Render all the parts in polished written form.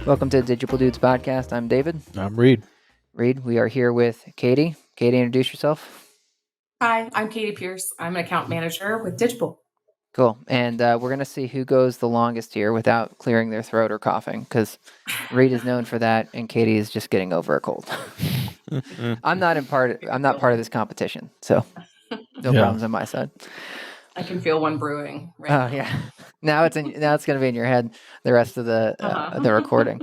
Welcome to the Digible Dudes podcast. I'm David. I'm Reid. Reid, we are here with Kayde. Kayde, introduce yourself. Hi, I'm Kayde Pierce. I'm an account manager with Digible. Cool. And we're going to see who goes the longest here without clearing their throat or coughing, because Reid is known for that, and Kayde is just getting over a cold. I'm not part of this competition, so no problems on my side. I can feel one brewing. Right now. Yeah. Now it's going to be in your head the rest of the recording.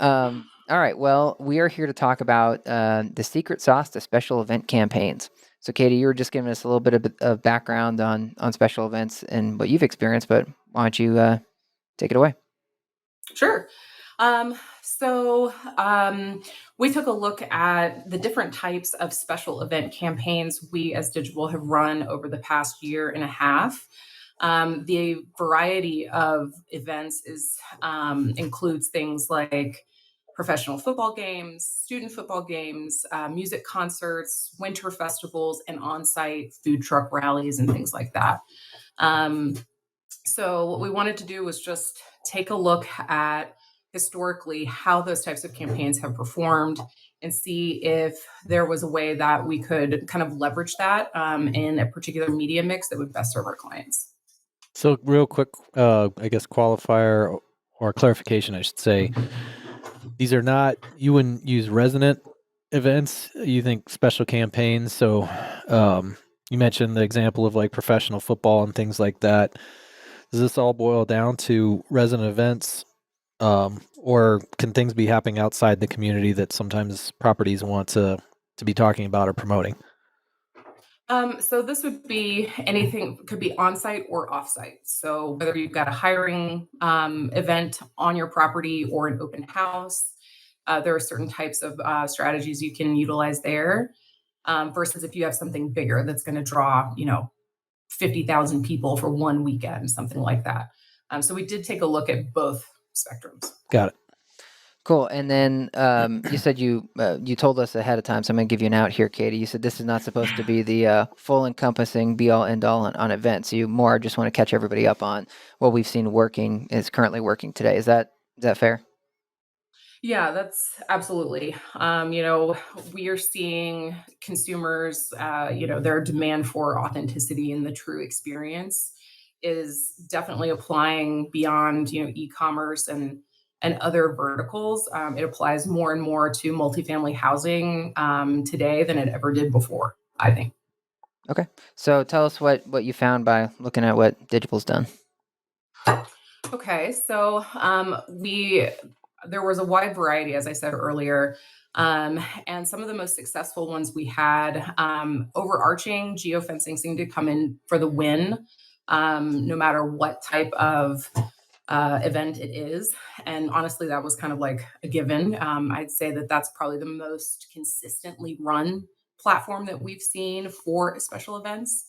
All right. Well, we are here to talk about the secret sauce to special event campaigns. So, Kayde, you were just giving us a little bit of background on special events and what you've experienced, but why don't you take it away? Sure. We took a look at the different types of special event campaigns we as Digible have run over the past year and a half. The variety of events includes things like professional football games, student football games, music concerts, winter festivals, and on-site food truck rallies and things like that. So what we wanted to do was just take a look at historically how those types of campaigns have performed and see if there was a way that we could kind of leverage that in a particular media mix that would best serve our clients. So real quick, I guess qualifier or clarification, I should say. These are not, you wouldn't use resident events, you think special campaigns. So you mentioned the example of like professional football and things like that. Does this all boil down to resident events? Or can things be happening outside the community that sometimes properties want to be talking about or promoting? So this would be anything, could be on-site or off-site. So whether you've got a hiring event on your property or an open house, there are certain types of strategies you can utilize there versus if you have something bigger that's going to draw, 50,000 people for one weekend, something like that. So we did take a look at both spectrums. Got it. Cool. And then you said you told us ahead of time, so I'm going to give you an out here, Kayde. You said this is not supposed to be the full encompassing be all end all on events. You more just want to catch everybody up on what we've seen is currently working today. Is that fair? Yeah, that's absolutely. We are seeing consumers, their demand for authenticity and the true experience is definitely applying beyond, e-commerce and other verticals. It applies more and more to multifamily housing today than it ever did before, I think. Okay. So tell us what you found by looking at what Digible's done. Okay. So there was a wide variety, as I said earlier. And some of the most successful ones we had, overarching geofencing seemed to come in for the win, no matter what type of event it is. And honestly, that was kind of like a given. I'd say that that's probably the most consistently run platform that we've seen for special events.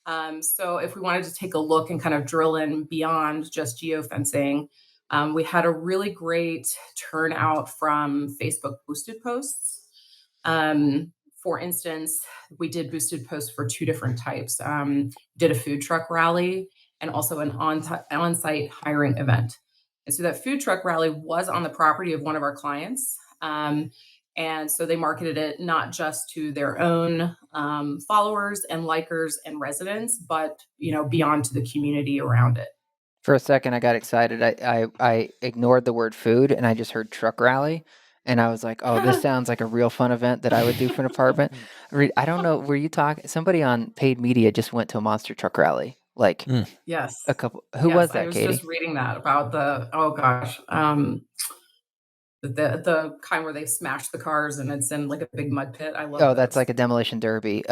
So if we wanted to take a look and kind of drill in beyond just geofencing, we had a really great turnout from Facebook boosted posts. For instance, we did boosted posts for two different types. Did a food truck rally and also an on-site hiring event. And so that food truck rally was on the property of one of our clients. And so they marketed it not just to their own followers and likers and residents, but beyond to the community around it. For a second, I got excited. I ignored the word food and I just heard truck rally. And I was like, oh, this sounds like a real fun event that I would do for an apartment. I don't know. Were you talking? Somebody on paid media just went to a monster truck rally. Yes. A couple. Who was that, I was Kayde? just reading that about the kind where they smash the cars and it's in like a big mud pit. I love. Oh, that's like a demolition derby.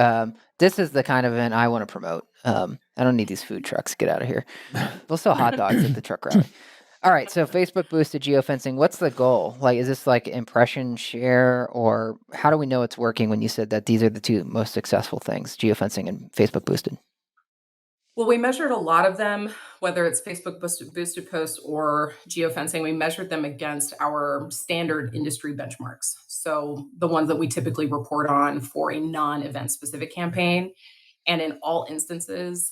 This is the kind of event I want to promote. I don't need these food trucks. Get out of here. We'll sell hot dogs at the truck rally. All right, so Facebook boosted geofencing. What's the goal? Like, is this like impression share, or how do we know it's working when you said that these are the two most successful things, geofencing and Facebook boosted? Well, we measured a lot of them, whether it's Facebook boosted posts or geofencing. We measured them against our standard industry benchmarks. So the ones that we typically report on for a non-event specific campaign. And in all instances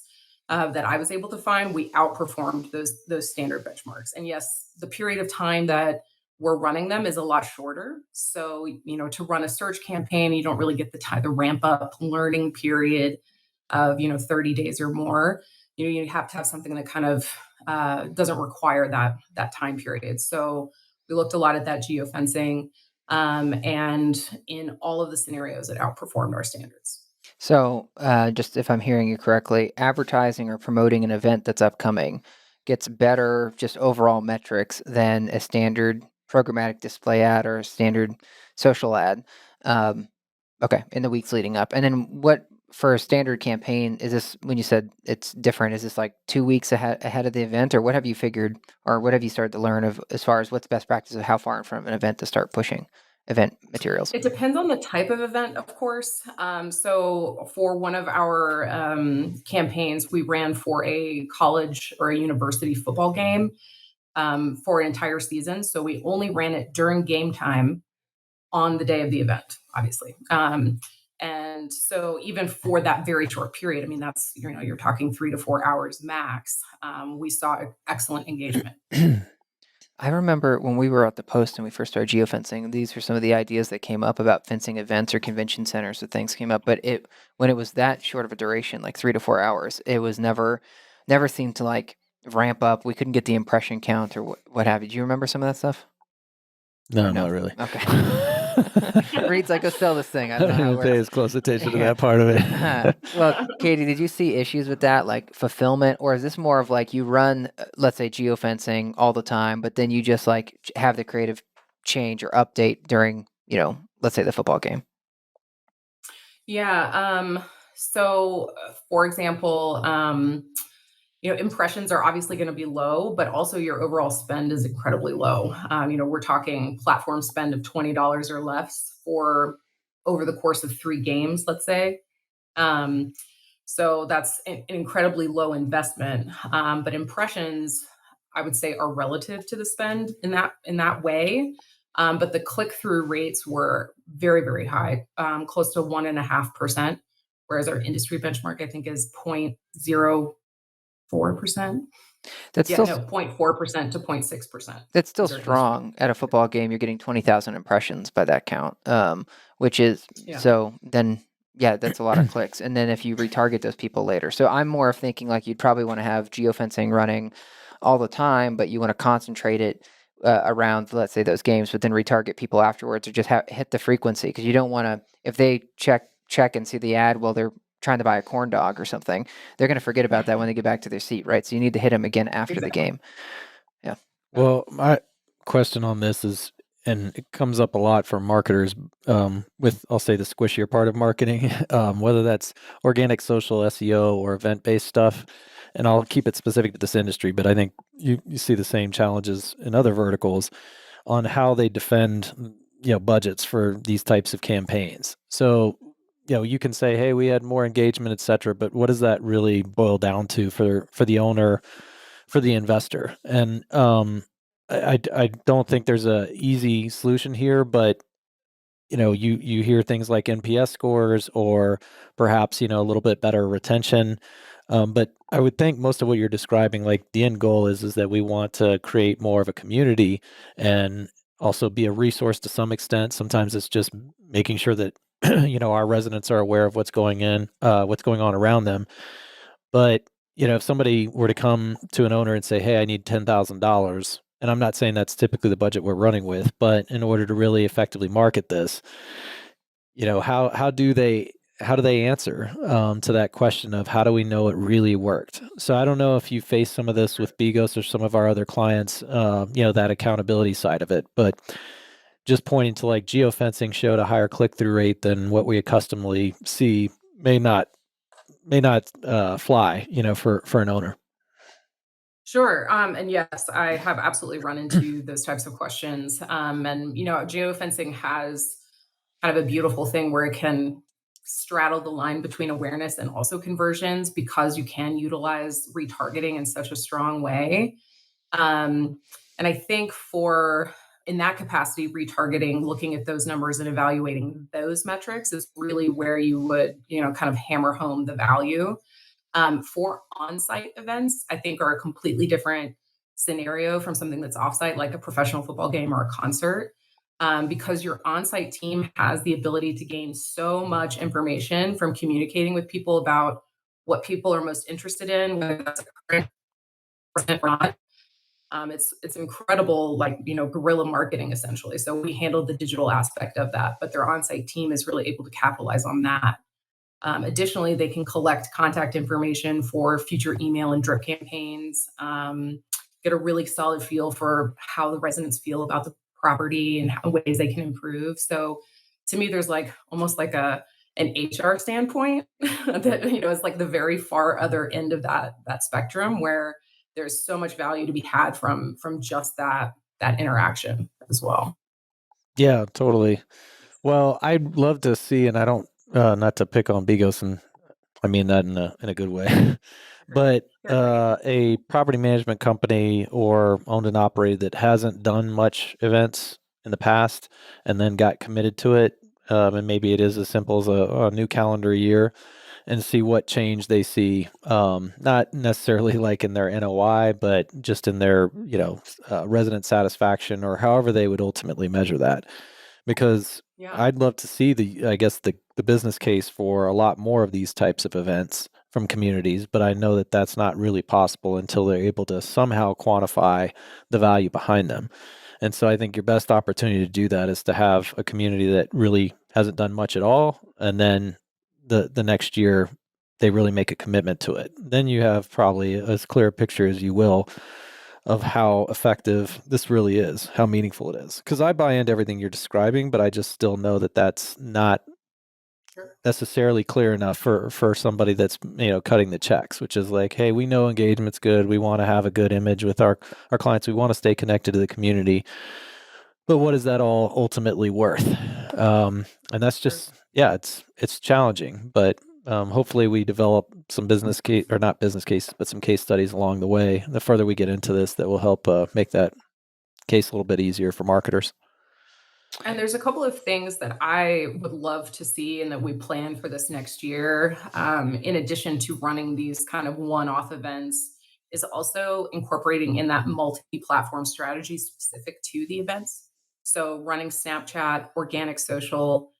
that I was able to find, we outperformed those standard benchmarks. And yes, the period of time that we're running them is a lot shorter. So, to run a search campaign, you don't really get the ramp up learning period of, 30 days or more. You have to have something that kind of doesn't require that time period. So we looked a lot at that geofencing, and in all of the scenarios, it outperformed our standards. So, just if I'm hearing you correctly, advertising or promoting an event that's upcoming gets better just overall metrics than a standard programmatic display ad or a standard social ad. Um, okay, in the weeks leading up. And then what for a standard campaign is this when you said it's different? Is this like 2 weeks ahead of the event, or what have you figured, or what have you started to learn of as far as what's best practice of how far in front of an event to start pushing event materials? It depends on the type of event, of course. So for one of our campaigns, we ran for a college or a university football game for an entire season. So we only ran it during game time on the day of the event, obviously. And so even for that very short period, I mean, that's, you're talking 3 to 4 hours max. We saw excellent engagement. I remember when we were at the Post and we first started geofencing, these were some of the ideas that came up about fencing events or convention centers that things came up. But when it was that short of a duration, like 3 to 4 hours, it was never seemed to like ramp up. We couldn't get the impression count or what have you. Do you remember some of that stuff? No, Or no? not really. Okay. Reid's like, go sell this thing. I I don't don't know how it even pay works. as close attention to Yeah. that part of it. Well, Kayde, did you see issues with that, like fulfillment, or is this more of like you run, let's say, geofencing all the time, but then you just like have the creative change or update during, let's say the football game? Yeah. So, for example, impressions are obviously going to be low, but also your overall spend is incredibly low. We're talking platform spend of $20 or less for over the course of 3 games, let's say. Um, so that's an incredibly low investment. But impressions, I would say, are relative to the spend in that way. But the click through rates were very, very high, close to 1.5%, whereas our industry benchmark, I think, is 0.04%. That's Yeah, still no, 0.4% to 0.6%. that's still Is our industry strong at a football game. You're getting 20,000 impressions by that count, which is Yeah. so then. Yeah, that's a lot of clicks. And then if you retarget those people later. So I'm more of thinking like you'd probably want to have geofencing running all the time, but you want to concentrate it around, let's say, those games, but then retarget people afterwards or just hit the frequency because you don't want to, if they check and see the ad while they're trying to buy a corn dog or something, they're going to forget about that when they get back to their seat, right? So you need to hit them again after the Exactly. game. Yeah. Well, my question on this is, and it comes up a lot for marketers with, I'll say, the squishier part of marketing, whether that's organic social SEO or event-based stuff. And I'll keep it specific to this industry, but I think you see the same challenges in other verticals on how they defend, budgets for these types of campaigns. So, you can say, hey, we had more engagement, et cetera, but what does that really boil down to for the owner, for the investor? And I don't think there's a easy solution here, but you hear things like NPS scores or perhaps a little bit better retention. But I would think most of what you're describing, like the end goal is that we want to create more of a community and also be a resource to some extent. Sometimes it's just making sure that our residents are aware of what's going on around them. But, if somebody were to come to an owner and say, hey, I need $10,000, and I'm not saying that's typically the budget we're running with, but in order to really effectively market this, how do they answer to that question of how do we know it really worked? So I don't know if you face some of this with Bigos or some of our other clients, that accountability side of it, but just pointing to like geofencing showed a higher click-through rate than what we accustomedly see may not fly, for an owner. Sure. And yes, I have absolutely run into those types of questions. And geofencing has kind of a beautiful thing where it can straddle the line between awareness and also conversions because you can utilize retargeting in such a strong way. And I think in that capacity, retargeting, looking at those numbers and evaluating those metrics is really where you would, kind of hammer home the value. For on-site events, I think are a completely different scenario from something that's offsite, like a professional football game or a concert, because your on-site team has the ability to gain so much information from communicating with people about what people are most interested in, whether that's a current person or not. It's incredible, like, guerrilla marketing essentially. So we handled the digital aspect of that, but their on-site team is really able to capitalize on that. Additionally, they can collect contact information for future email and drip campaigns, get a really solid feel for how the residents feel about the property and how ways they can improve. So to me, there's like almost like an HR standpoint that is like the very far other end of that spectrum, where there's so much value to be had from just that interaction as well. Yeah, totally. Well, I'd love to see, and I don't, not to pick on Bigos, and I mean that in a good way, but a property management company or owned and operated that hasn't done much events in the past and then got committed to it, and maybe it is as simple as a new calendar year, and see what change they see, not necessarily like in their NOI, but just in their resident satisfaction, or however they would ultimately measure that. Because Yeah. I'd love to see the business case for a lot more of these types of events from communities, but I know that that's not really possible until they're able to somehow quantify the value behind them. And so I think your best opportunity to do that is to have a community that really hasn't done much at all, and then the next year they really make a commitment to it. Then you have probably as clear a picture as you will of how effective this really is, how meaningful it is. Because I buy into everything you're describing, but I just still know that that's not necessarily clear enough for somebody that's cutting the checks, which is like, hey, we know engagement's good, we want to have a good image with our clients, we want to stay connected to the community, but what is that all ultimately worth? And that's just it's challenging, but hopefully we develop some business case, or not business cases, but some case studies along the way. The further we get into this, that will help make that case a little bit easier for marketers. And there's a couple of things that I would love to see and that we plan for this next year, in addition to running these kind of one-off events, is also incorporating in that multi-platform strategy specific to the events. So running Snapchat, organic social,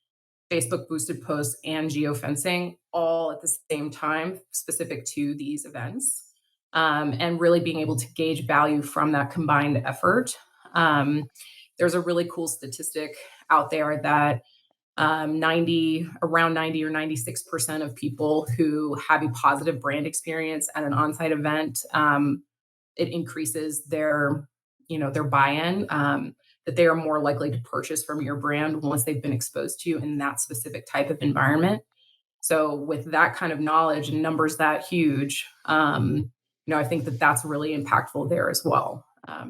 Facebook boosted posts, and geofencing all at the same time, specific to these events, and really being able to gauge value from that combined effort. There's a really cool statistic out there that around 90 or 96% of people who have a positive brand experience at an on-site event, it increases their buy-in, that they are more likely to purchase from your brand once they've been exposed to you in that specific type of environment. So with that kind of knowledge and numbers that huge, I think that that's really impactful there as well.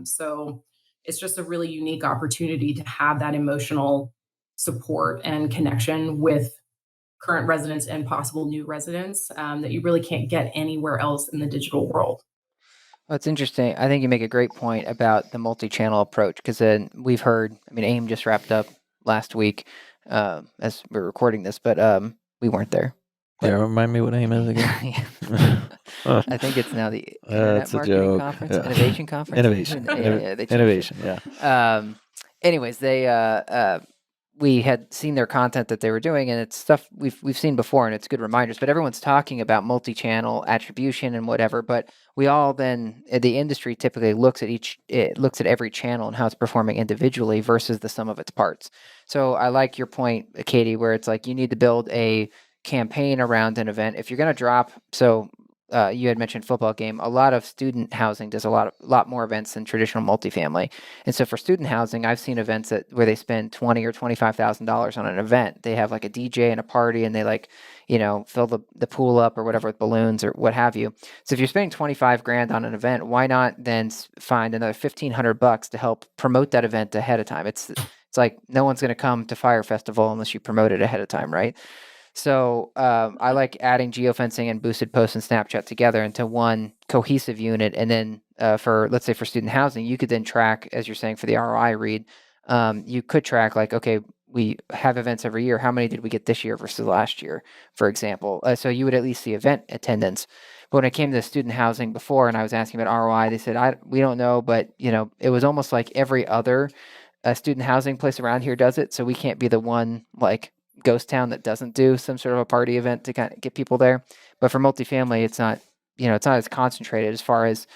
So it's just a really unique opportunity to have that emotional support and connection with current residents and possible new residents, that you really can't get anywhere else in the digital world. Well, it's interesting. I think you make a great point about the multi-channel approach, because then we've heard, I mean, AIM just wrapped up last week as we're recording this, but we weren't there. Yeah, remind me what AIM is again. I think it's now the Internet That's a Marketing joke. Conference, Yeah. Innovation Conference. Innovation. Yeah, they changed it. Innovation, yeah. Anyways, we had seen their content that they were doing, and it's stuff we've seen before, and it's good reminders. But everyone's talking about multi-channel attribution and whatever. But we all then, the industry typically looks at every channel and how it's performing individually versus the sum of its parts. So I like your point, Kayde, where it's like you need to build a campaign around an event. If you're going to drop, you had mentioned football game. A lot of student housing does a lot more events than traditional multifamily. And so for student housing, I've seen events where they spend $20,000 or $25,000 on an event. They have like a DJ and a party, and they fill the pool up or whatever with balloons or what have you. So if you're spending 25 grand on an event, why not then find another $1,500 to help promote that event ahead of time? It's like no one's going to come to Fire Festival unless you promote it ahead of time, right? So I like adding geofencing and boosted posts and Snapchat together into one cohesive unit. And then let's say for student housing, you could then track, as you're saying, for the ROI read, you could track like, okay, we have events every year. How many did we get this year versus last year, for example? So you would at least see event attendance. But when it came to student housing before, and I was asking about ROI, they said, we don't know, but it was almost like every other student housing place around here does it. So we can't be the one like ghost town that doesn't do some sort of a party event to kind of get people there. But for multifamily, it's not, it's not as concentrated as far as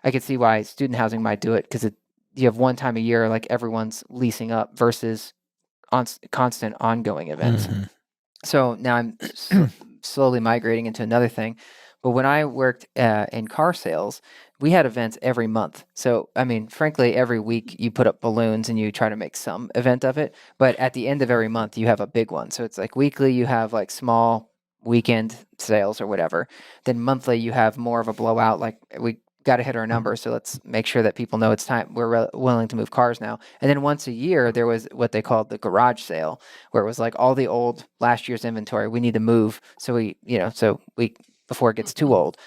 I could see why student housing might do it, because you have one time a year, like everyone's leasing up versus constant ongoing events. So now I'm slowly migrating into another thing. But when I worked in car sales, we had events every month. So, I mean, frankly, every week you put up balloons and you try to make some event of it. But at the end of every month, you have a big one. So it's like weekly, you have like small weekend sales or whatever. Then monthly, you have more of a blowout. Like we got to hit our number. So let's make sure that people know it's time. We're willing to move cars now. And then once a year, there was what they called the garage sale, where it was like all the old last year's inventory we need to move. So we before it gets too old.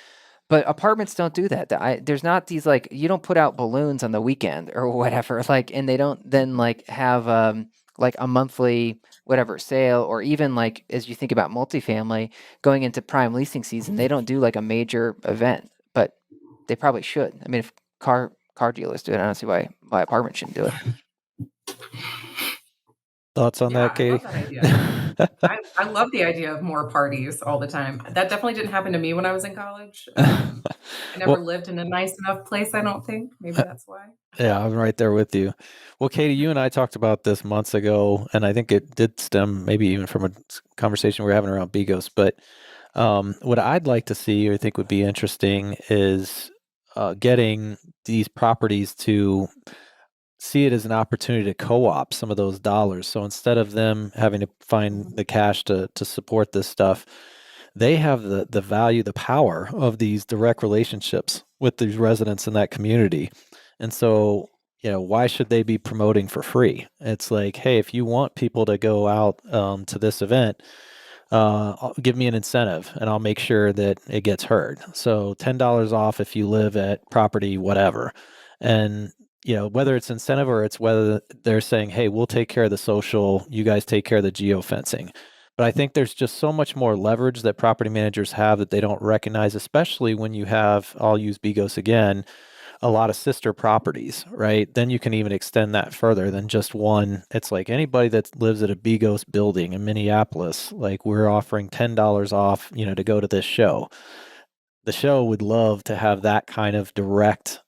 But apartments don't do that. There's not these like, you don't put out balloons on the weekend or whatever, like, and they don't then like have like a monthly whatever sale, or even like as you think about multifamily going into prime leasing season, they don't do like a major event, but they probably should. I mean, if car dealers do it, I don't see why apartments shouldn't do it. Thoughts on that, Kayde? I love that idea. I love the idea of more parties all the time. That definitely didn't happen to me when I was in college. I never lived in a nice enough place, I don't think. Maybe that's why. Yeah, I'm right there with you. Well, Kayde, you and I talked about this months ago, and I think it did stem maybe even from a conversation we were having around Bigos. But what I'd like to see, or I think would be interesting, is getting these properties to see it as an opportunity to co-op some of those dollars. So instead of them having to find the cash to support this stuff, they have the value, the power of these direct relationships with these residents in that community. And so, why should they be promoting for free? It's like, hey, if you want people to go out to this event, give me an incentive and I'll make sure that it gets heard. So $10 off if you live at property, whatever. And whether it's incentive or it's whether they're saying, hey, we'll take care of the social, you guys take care of the geofencing. But I think there's just so much more leverage that property managers have that they don't recognize, especially when you have, I'll use Bigos again, a lot of sister properties, right? Then you can even extend that further than just one. It's like anybody that lives at a Bigos building in Minneapolis, like we're offering $10 off, to go to this show. The show would love to have that kind of direct,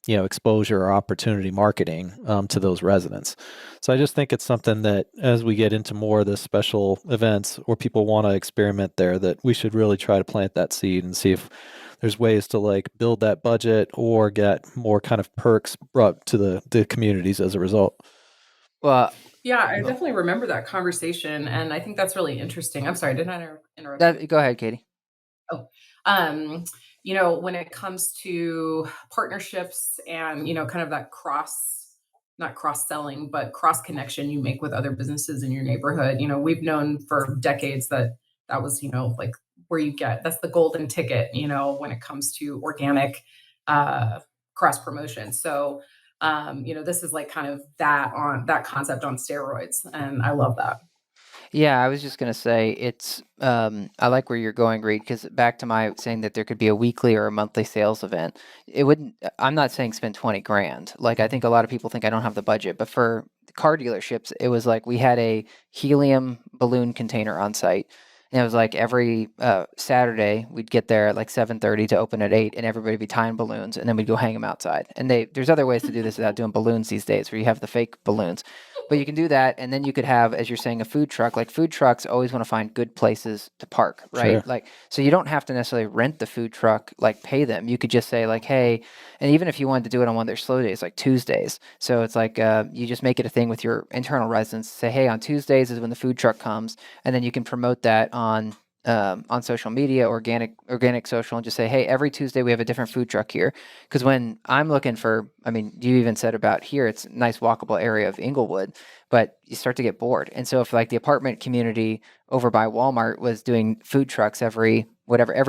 exposure or opportunity marketing to those residents. So I just think it's something that as we get into more of the special events where people want to experiment there, that we should really try to plant that seed and see if there's ways to like build that budget or get more kind of perks brought to the communities as a result. Well, yeah, I definitely remember that conversation, and I think that's really interesting. I'm sorry, did I interrupt you? go ahead, Katie. Oh, when it comes to partnerships and, kind of that not cross selling, but cross connection you make with other businesses in your neighborhood. We've known for decades that was, like where that's the golden ticket, when it comes to organic, cross promotion. So, this is like kind of that concept on steroids. And I love that. Yeah, I was just going to say it's, I like where you're going, Reid, because back to my saying that there could be a weekly or a monthly sales event. I'm not saying spend 20 grand. Like, I think a lot of people think I don't have the budget, but for car dealerships, it was like we had a helium balloon container on site. And it was like every Saturday we'd get there at like 7:30 to open at 8, and everybody would be tying balloons, and then we'd go hang them outside. And there's other ways to do this without doing balloons these days, where you have the fake balloons. But you can do that, and then you could have, as you're saying, a food truck. Like food trucks always want to find good places to park, right? Sure. Like, so you don't have to necessarily rent the food truck, like pay them. You could just say like, hey, and even if you wanted to do it on one of their slow days, like Tuesdays. So it's like you just make it a thing with your internal residents. Say, hey, on Tuesdays is when the food truck comes, and then you can promote that on social media, organic social, and just say, hey, every Tuesday we have a different food truck here. Because when I'm looking for, I mean, you even said about here, it's a nice walkable area of Inglewood, but you start to get bored. And so if like the apartment community over by Walmart was doing food trucks every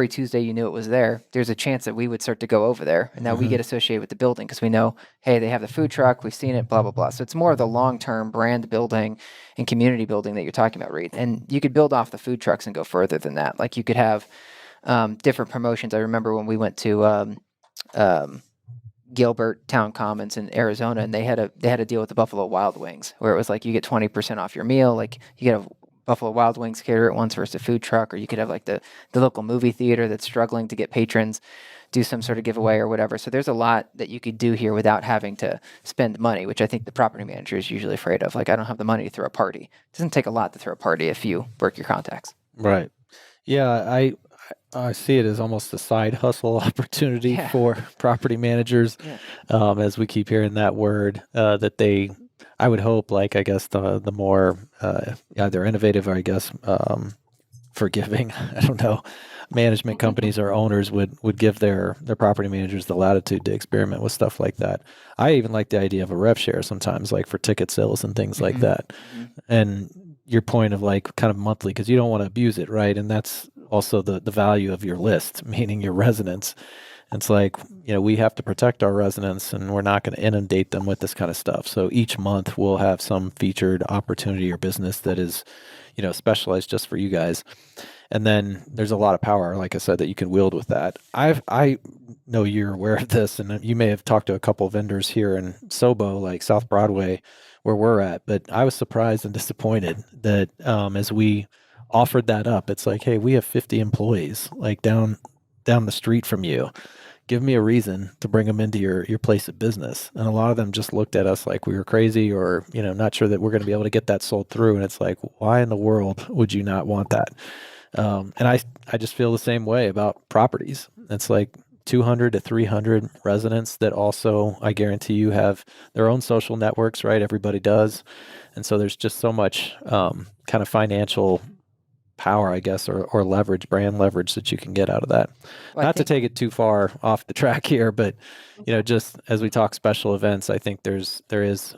Tuesday you knew it was there, there's a chance that we would start to go over there. And now we get associated with the building because we know, hey, they have the food truck, we've seen it, blah, blah, blah. So it's more of the long-term brand building and community building that you're talking about, Reid. And you could build off the food trucks and go further than that. Like you could have different promotions. I remember when we went to Gilbert Town Commons in Arizona, and they had a deal with the Buffalo Wild Wings where it was like you get 20% off your meal. Like you get a Buffalo Wild Wings cater at once versus a food truck, or you could have like the local movie theater that's struggling to get patrons do some sort of giveaway or whatever. So there's a lot that you could do here without having to spend money, which I think the property manager is usually afraid of. Like, I don't have the money to throw a party. It doesn't take a lot to throw a party if you work your contacts. Right. Yeah, I see it as almost a side hustle opportunity for property managers. Yeah. As we keep hearing that word, that they, I would hope, like, I guess the more either innovative or I guess forgiving, I don't know, management companies or owners would give their property managers the latitude to experiment with stuff like that. I even like the idea of a rev share sometimes, like for ticket sales and things like that. And your point of like kind of monthly, because you don't want to abuse it, right? And that's also the value of your list, meaning your residents. It's like, we have to protect our residents and we're not going to inundate them with this kind of stuff. So each month we'll have some featured opportunity or business that is, specialized just for you guys. And then there's a lot of power, like I said, that you can wield with that. I know you're aware of this, and you may have talked to a couple of vendors here in Sobo, like South Broadway, where we're at. But I was surprised and disappointed that as we offered that up, it's like, hey, we have 50 employees like down the street from you. Give me a reason to bring them into your place of business. And a lot of them just looked at us like we were crazy or, not sure that we're going to be able to get that sold through. And it's like, why in the world would you not want that? And I just feel the same way about properties. It's like 200 to 300 residents that also, I guarantee you, have their own social networks, right? Everybody does. And so there's just so much kind of financial power, I guess, or leverage, brand leverage that you can get out of that. Well, Not to take it too far off the track here, but just as we talk special events, I think there is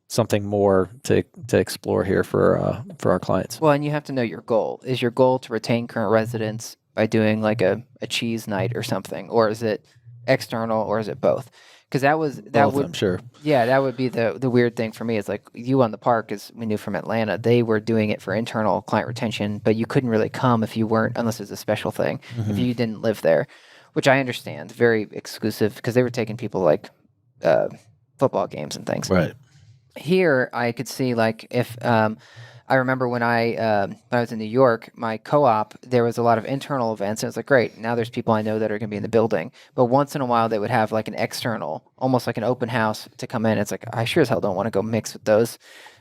something more to explore here for our clients. Well, and you have to know your goal. Is your goal to retain current residents by doing like a cheese night or something, or is it external, or is it both? Because that would, I'm sure. Yeah, that would be the weird thing for me. Is like you on the park, as we knew from Atlanta, they were doing it for internal client retention, but you couldn't really come if you weren't, unless it's a special thing, if you didn't live there, which I understand, very exclusive, because they were taking people like football games and things. Right. Here, I could see like if I remember when I was in New York, my co-op, there was a lot of internal events. And it was like, great, now there's people I know that are going to be in the building. But once in a while, they would have like an external, almost like an open house to come in. It's like, I sure as hell don't want to go mix with those.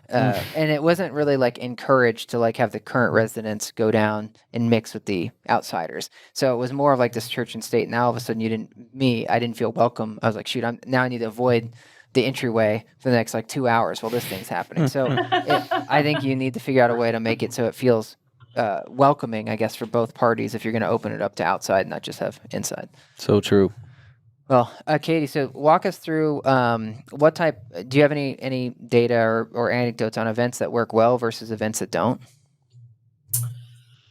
And it wasn't really like encouraged to like have the current residents go down and mix with the outsiders. So it was more of like this church and state. Now all of a sudden I didn't feel welcome. I was like, shoot, now I need to avoid the entryway for the next like 2 hours while this thing's happening. So I think you need to figure out a way to make it so it feels welcoming, I guess, for both parties if you're going to open it up to outside, not just have inside. So true. Well, Kayde, so walk us through what type. Do you have any data or anecdotes on events that work well versus events that don't?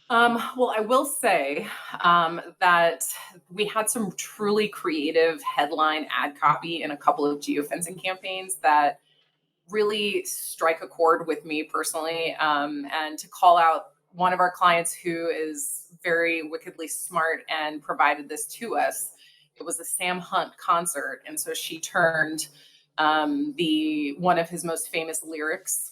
Well, I will say that we had some truly creative headline ad copy in a couple of geofencing campaigns that really strike a chord with me personally. And to call out one of our clients who is very wickedly smart and provided this to us. It was a Sam Hunt concert. And so she turned one of his most famous lyrics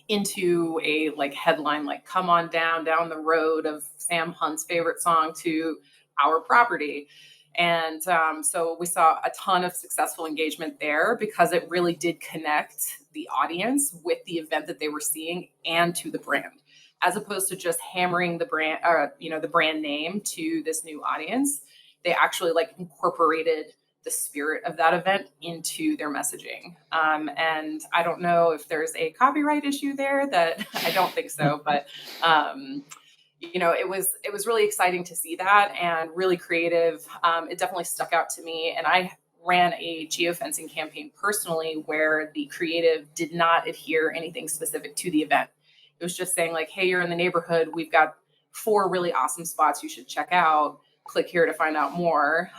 into a like headline, like come on down the road of Sam Hunt's favorite song to our property. And so we saw a ton of successful engagement there because it really did connect the audience with the event that they were seeing and to the brand, as opposed to just hammering the brand, the brand name to this new audience. They actually like incorporated the spirit of that event into their messaging. And I don't know if there's a copyright issue there. That I don't think so, but it was really exciting to see that and really creative. It definitely stuck out to me. And I ran a geofencing campaign personally where the creative did not adhere anything specific to the event. It was just saying like, hey, you're in the neighborhood. We've got 4 really awesome spots you should check out. Click here to find out more.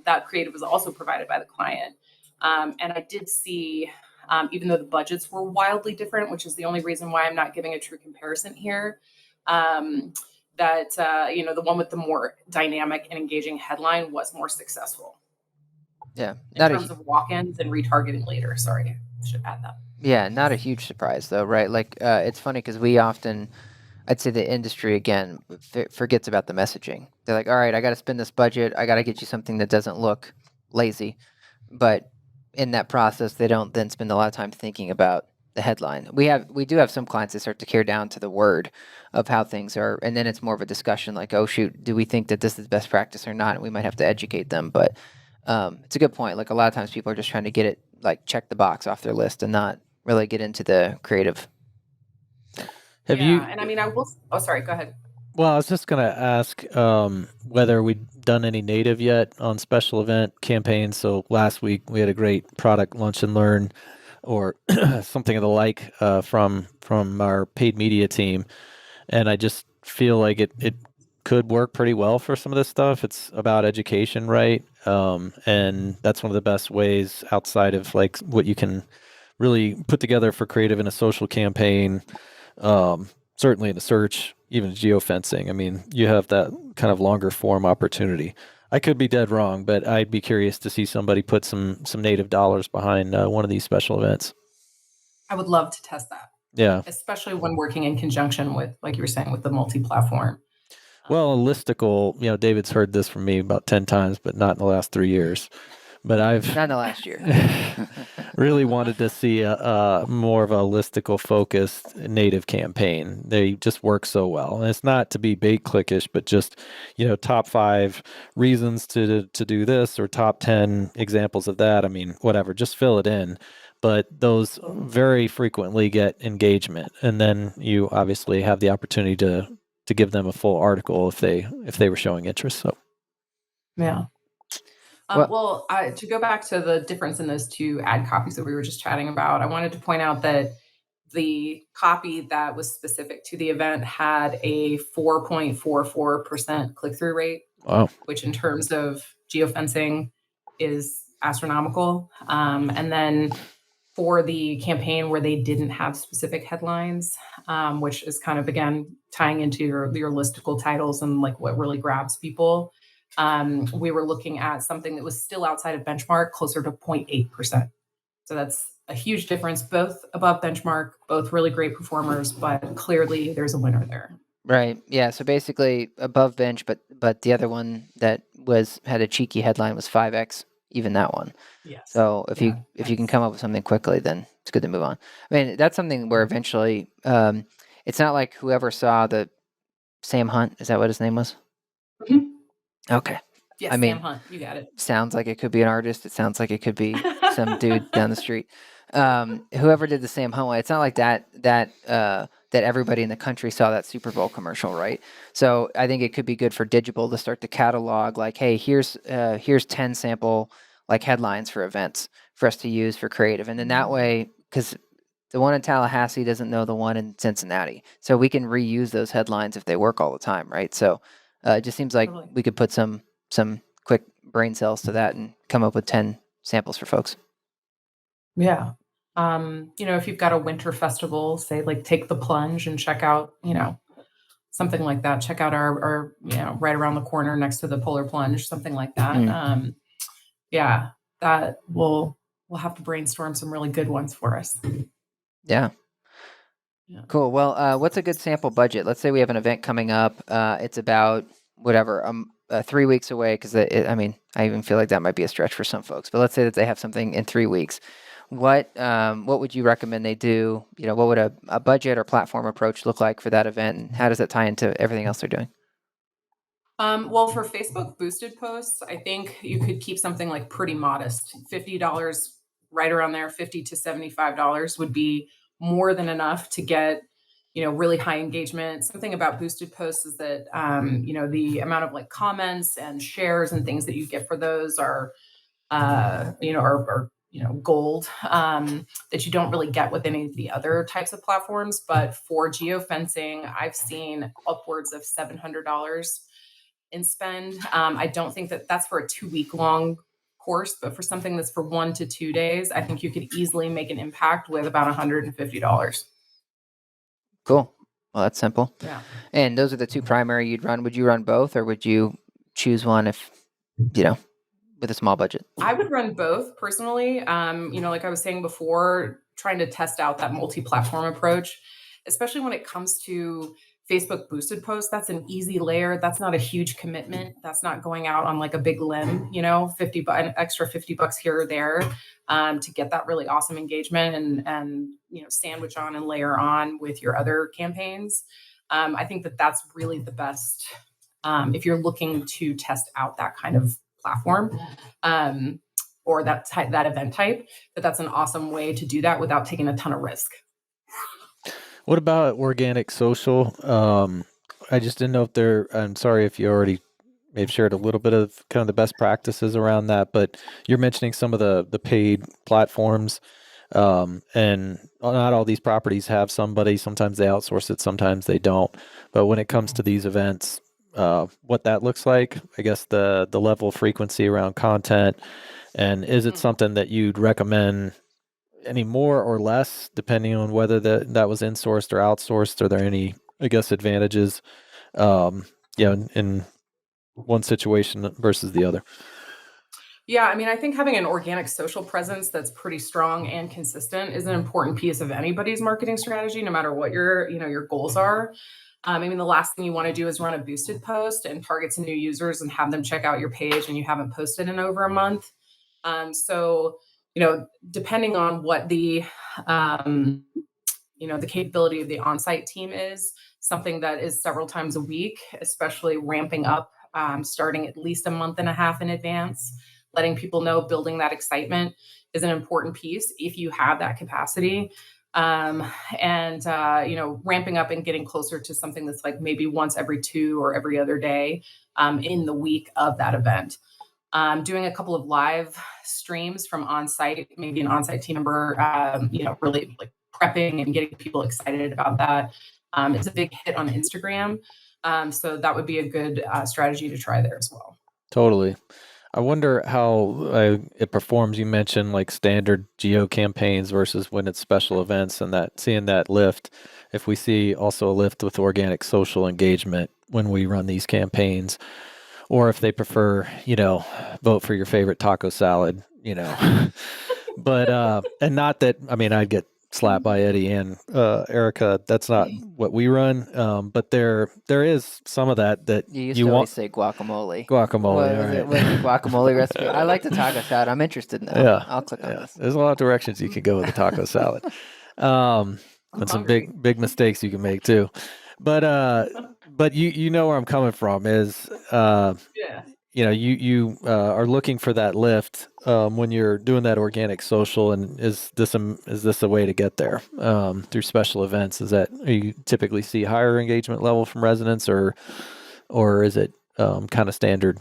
That creative was also provided by the client. And I did see, even though the budgets were wildly different, which is the only reason why I'm not giving a true comparison here, that, the one with the more dynamic and engaging headline was more successful Yeah, in terms of walk-ins and retargeting later. Sorry, I should add that. Yeah, not a huge surprise though, right? Like it's funny because we often, I'd say the industry again forgets about the messaging. They're like, all right, I got to spend this budget. I got to get you something that doesn't look lazy. But in that process, they don't then spend a lot of time thinking about the headline. We do have some clients that start to care down to the word of how things are, and then it's more of a discussion like, oh shoot, do we think that this is best practice or not? And we might have to educate them. But it's a good point. Like a lot of times people are just trying to get it like check the box off their list and not really get into the creative. Have you? And I mean, I will. Oh, sorry. Go ahead. Well, I was just going to ask whether we'd done any native yet on special event campaigns. So last week we had a great product lunch and learn, or something of the like, from our paid media team, and I just feel like it could work pretty well for some of this stuff. It's about education, right? And that's one of the best ways outside of like what you can really put together for creative in a social campaign. Certainly in a search, even geofencing. I mean, you have that kind of longer form opportunity. I could be dead wrong, but I'd be curious to see somebody put some native dollars behind one of these special events. I would love to test that. Yeah. Especially when working in conjunction with, like you were saying, with the multi-platform. Well, a listicle, David's heard this from me about 10 times, but not in the last 3 years. But I've not in the last year. really wanted to see a more of a listicle focused native campaign. They just work so well. And it's not to be bait clickish, but just, top 5 reasons to do this or top 10 examples of that. I mean, whatever, just fill it in. But those very frequently get engagement. And then you obviously have the opportunity to give them a full article if they were showing interest. So, yeah. To go back to the difference in those two ad copies that we were just chatting about, I wanted to point out that the copy that was specific to the event had a 4.44% click-through rate, wow, which in terms of geofencing is astronomical. And then for the campaign where they didn't have specific headlines, which is kind of, again, tying into your listicle titles and like what really grabs people, we were looking at something that was still outside of benchmark, closer to 0.8%. So that's a huge difference, both above benchmark, both really great performers, but clearly there's a winner there. Right. Yeah. So basically above bench, but the other one that had a cheeky headline was 5x, even that one. Yes. So if you can come up with something quickly, then it's good to move on. I mean, that's something where eventually, it's not like whoever saw the Sam Hunt, is that what his name was? Mm-hmm. Okay. Yes, I mean, Sam Hunt, you got it. Sounds like it could be an artist. It sounds like it could be some dude down the street. Whoever did the Sam Hunt one, it's not like that everybody in the country saw that Super Bowl commercial, right? So I think it could be good for Digible to start to catalog like, hey, here's 10 sample like headlines for events for us to use for creative, and then that way, because the one in Tallahassee doesn't know the one in Cincinnati, so we can reuse those headlines if they work all the time, right? So it just seems like we could put some quick brain cells to that and come up with 10 samples for folks. Yeah. If you've got a winter festival, say like Take the Plunge and check out, something like that. Check out our right around the corner next to the Polar Plunge, something like that. That we'll have to brainstorm some really good ones for us. Yeah. Cool. Well, what's a good sample budget? Let's say we have an event coming up. It's about whatever, 3 weeks away, because I even feel like that might be a stretch for some folks. But let's say that they have something in 3 weeks. What would you recommend they do? What would a budget or platform approach look like for that event, and how does that tie into everything else they're doing? Well, for Facebook boosted posts, I think you could keep something like pretty modest. $50, right around there, $50 to $75 would be more than enough to get, really high engagement. Something about boosted posts is that, the amount of like comments and shares and things that you get for those are gold, that you don't really get with any of the other types of platforms. But for geofencing, I've seen upwards of $700 in spend. I don't think that's for a 2-week long course, but for something that's for 1 to 2 days, I think you could easily make an impact with about $150. Cool. Well, that's simple. Yeah. And those are the two primary you'd run. Would you run both, or would you choose one if, with a small budget? I would run both personally. Like I was saying before, trying to test out that multi-platform approach, especially when it comes to Facebook boosted posts. That's an easy layer. That's not a huge commitment. That's not going out on like a big limb, an extra $50 here or there to get that really awesome engagement and sandwich on and layer on with your other campaigns. I think that that's really the best if you're looking to test out that kind of platform or that event type, that's an awesome way to do that without taking a ton of risk. What about organic social? I just didn't know if I'm sorry if you already may have shared a little bit of kind of the best practices around that, but you're mentioning some of the paid platforms. And not all these properties have somebody. Sometimes they outsource it, sometimes they don't. But when it comes to these events, what that looks like, I guess the level of frequency around content, and is it something that you'd recommend any more or less, depending on whether that was insourced or outsourced? Are there any, I guess, advantages, in one situation versus the other? Yeah, I mean, I think having an organic social presence that's pretty strong and consistent is an important piece of anybody's marketing strategy, no matter what your goals are. I mean, the last thing you want to do is run a boosted post and target some new users and have them check out your page and you haven't posted in over a month. So, depending on what the capability of the on-site team is, something that is several times a week, especially ramping up, starting at least a month and a half in advance, letting people know, building that excitement is an important piece if you have that capacity. Ramping up and getting closer to something that's like maybe once every 2 or every other day in the week of that event. Doing a couple of live streams from on-site, maybe an on-site team member, really like prepping and getting people excited about that. It's a big hit on Instagram. So that would be a good strategy to try there as well. Totally. I wonder how it performs. You mentioned like standard geo campaigns versus when it's special events, and that seeing that lift. If we see also a lift with organic social engagement when we run these campaigns, or if they prefer, vote for your favorite taco salad, but and not that, I mean, I'd get slapped by Eddie and Erica. That's not what we run. But there is some of that You used to want. always say guacamole. Guacamole, What all was it? right. What's the guacamole recipe? I like the taco salad. I'm interested now. Yeah, I'll click on this. There's a lot of directions you can go with a taco salad, and some hungry. big mistakes you can make too. But you know where I'm coming from is Yeah. you are looking for that lift when you're doing that organic social, and is this a way to get there through special events? Are you typically see higher engagement level from residents, or is it kind of standard?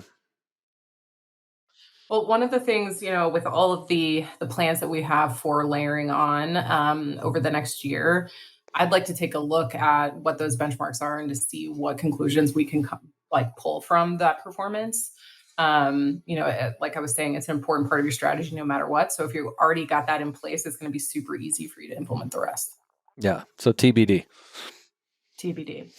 Well, one of the things, with all of the plans that we have for layering on over the next year, I'd like to take a look at what those benchmarks are and to see what conclusions we can pull from that performance. Like I was saying, it's an important part of your strategy no matter what. So if you've already got that in place, it's going to be super easy for you to implement the rest. Yeah. So TBD. TBD.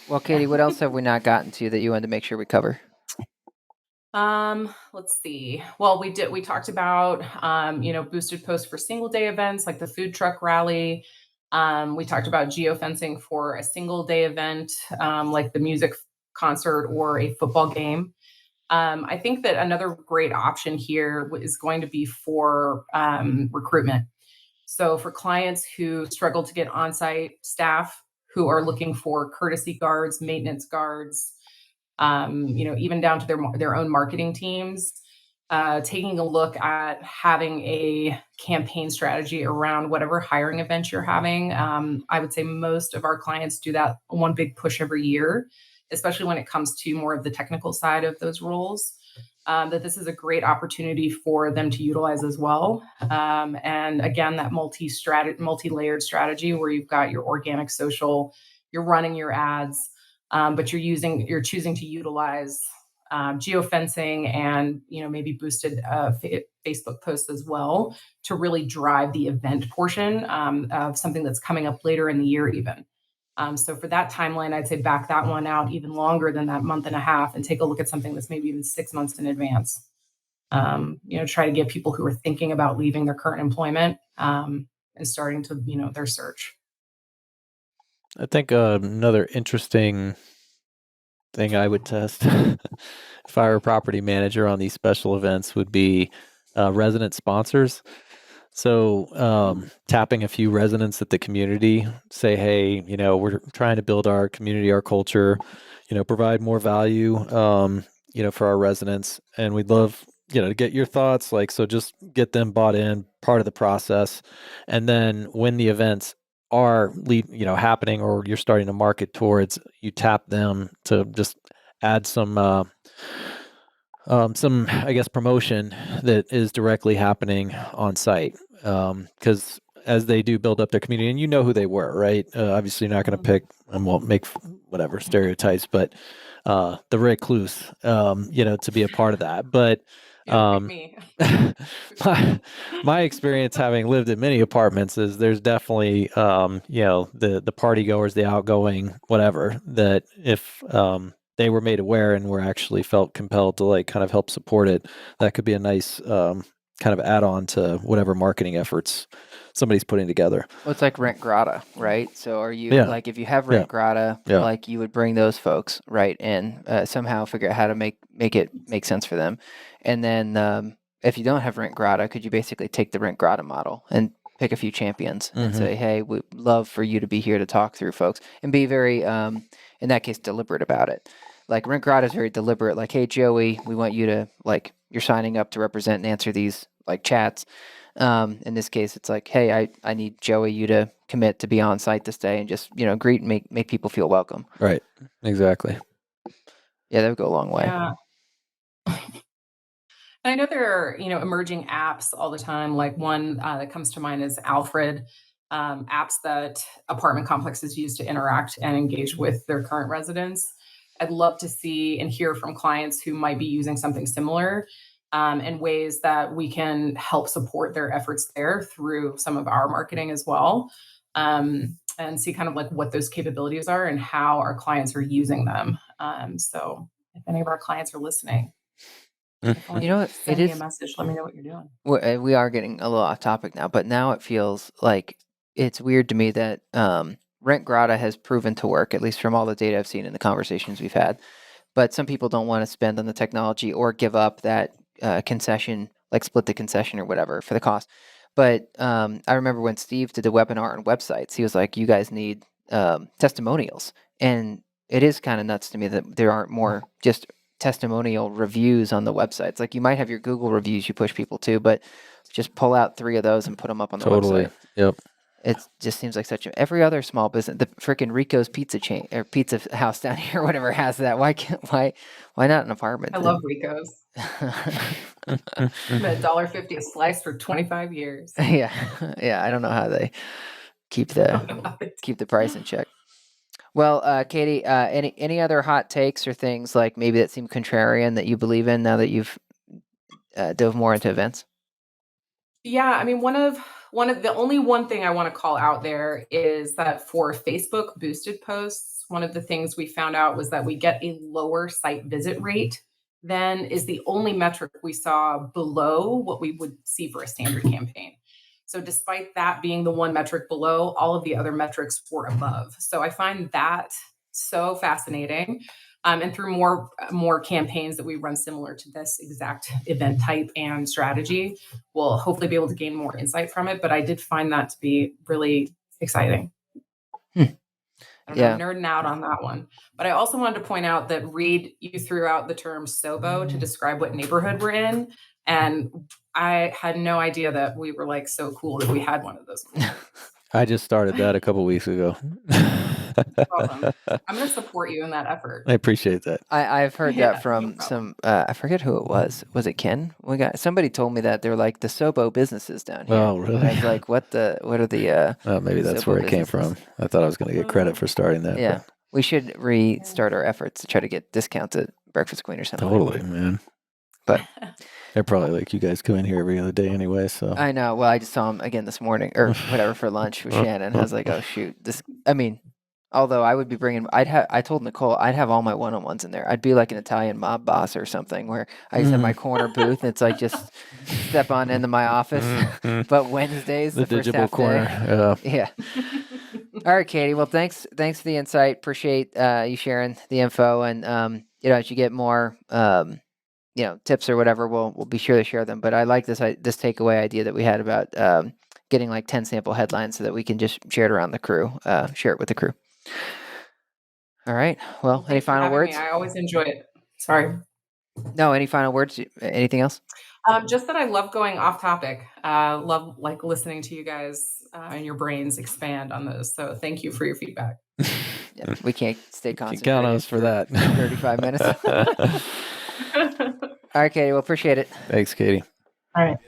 Well, Kayde, what else have we not gotten to that you wanted to make sure we cover? Let's see. Well, we talked about, boosted posts for single day events like the food truck rally. We talked about geofencing for a single day event, like the music concert or a football game. I think that another great option here is going to be for recruitment. So for clients who struggle to get on-site staff, who are looking for courtesy guards, maintenance guards, even down to their own marketing teams, taking a look at having a campaign strategy around whatever hiring event you're having. I would say most of our clients do that one big push every year, especially when it comes to more of the technical side of those roles. That this is a great opportunity for them to utilize as well. And again, that multi-layered strategy where you've got your organic social, you're running your ads, but you're choosing to utilize geofencing and maybe boosted Facebook posts as well to really drive the event portion of something that's coming up later in the year even. So for that timeline, I'd say back that one out even longer than that month and a half and take a look at something that's maybe even 6 months in advance. Try to get people who are thinking about leaving their current employment and starting to, their search. I think another interesting thing I would test if I were a property manager on these special events would be resident sponsors. So tapping a few residents at the community, say, hey, we're trying to build our community, our culture, provide more value, for our residents. And we'd love, to get your thoughts. So just get them bought in, part of the process. And then when the events are happening or you're starting to market towards, you tap them to just add some I guess promotion that is directly happening on site, because as they do build up their community, and who they were, right? Obviously, you're not going to pick and won't make whatever stereotypes, but the recluse, to be a part of that. But Me. my experience, having lived in many apartments, is there's definitely the party goers, the outgoing, whatever, that if they were made aware and were actually felt compelled to kind of help support it, that could be a nice kind of add-on to whatever marketing efforts somebody's putting together. Well, it's like rent grata, right? So are you if you have rent grata, you would bring those folks right in, somehow figure out how to make it make sense for them. And then if you don't have rent grata, could you basically take the rent grata model and pick a few champions and say, hey, we'd love for you to be here to talk through folks, and be very, in that case, deliberate about it. Like rent grata is very deliberate. Like, hey, Joey, we want you to, you're signing up to represent and answer these chats. In this case, it's like, hey, I need Joey, you to commit to be on site this day and just, greet and make people feel welcome. Right. Exactly. Yeah, that would go a long way. Yeah. I know there are, emerging apps all the time. Like one that comes to mind is Alfred, apps that apartment complexes use to interact and engage with their current residents. I'd love to see and hear from clients who might be using something similar, and ways that we can help support their efforts there through some of our marketing as well, and see kind of what those capabilities are and how our clients are using them. So if any of our clients are listening, send me a message. Let me know what you're doing. We are getting a little off topic now, but now it feels like it's weird to me that rent grata has proven to work, at least from all the data I've seen in the conversations we've had. But some people don't want to spend on the technology or give up that concession, split the concession or whatever for the cost. But I remember when Steve did the webinar on websites, he was like, you guys need testimonials. And it is kind of nuts to me that there aren't more just testimonial reviews on the websites. Like, you might have your Google reviews you push people to, but just pull out 3 of those and put them up on the website. Yep. It just seems like every other small business, the freaking Rico's pizza chain or pizza house down here, or whatever, has that. Why not an apartment? I love Rico's. I'm at $1.50 a slice for 25 years. Yeah. I don't know how they keep the price in check. Well, Kayde, any other hot takes or things maybe that seem contrarian that you believe in now that you've dove more into events? Yeah, I mean, one of the only one thing I want to call out there is that for Facebook boosted posts, one of the things we found out was that we get a lower site visit rate than is the only metric we saw below what we would see for a standard campaign. So despite that being the one metric below, all of the other metrics were above. So I find that so fascinating. And through more campaigns that we run similar to this exact event type and strategy, we'll hopefully be able to gain more insight from it. But I did find that to be really exciting. I don't know, nerding out on that one. But I also wanted to point out that, Reid, you threw out the term SOBO to describe what neighborhood we're in. And I had no idea that we were so cool that we had one of those. I just started that a couple weeks ago. Awesome. I'm going to support you in that effort. I appreciate that. I've heard that from some, I forget who it was. Was it Ken? Somebody told me that they're the SOBO businesses down here. Oh, really? I was what are the maybe that's SOBO where it came from. I thought I was going to get credit for starting that. Yeah. But we should restart our efforts to try to get discounts at Breakfast Queen or something. Totally, man. But they're probably you guys come in here every other day anyway, so. I know. Well, I just saw him again this morning or whatever for lunch with Shannon. I was like, oh, shoot. Although I would be bringing, I told Nicole I'd have all my one-on-ones in there. I'd be like an Italian mob boss or something, where I just have my corner booth. It's like just step on into my office. But Wednesdays, the first Digible half corner. day. Yeah. All right, Kayde. Well, thanks for the insight. Appreciate you sharing the info, and as you get more tips or whatever, we'll be sure to share them. But I like this takeaway idea that we had about getting like 10 sample headlines so that we can just share it around the crew, share it with the crew. All right. Well, any final words? I always enjoy it. Sorry. No, any final words? Anything else? Just that I love going off topic. Love like listening to you guys and your brains expand on those. So thank you for your feedback. Yeah, we can't stay concentrated. Count on us for that. 35 minutes. All right, Kayde. Well, appreciate it. Thanks, Katie. All right.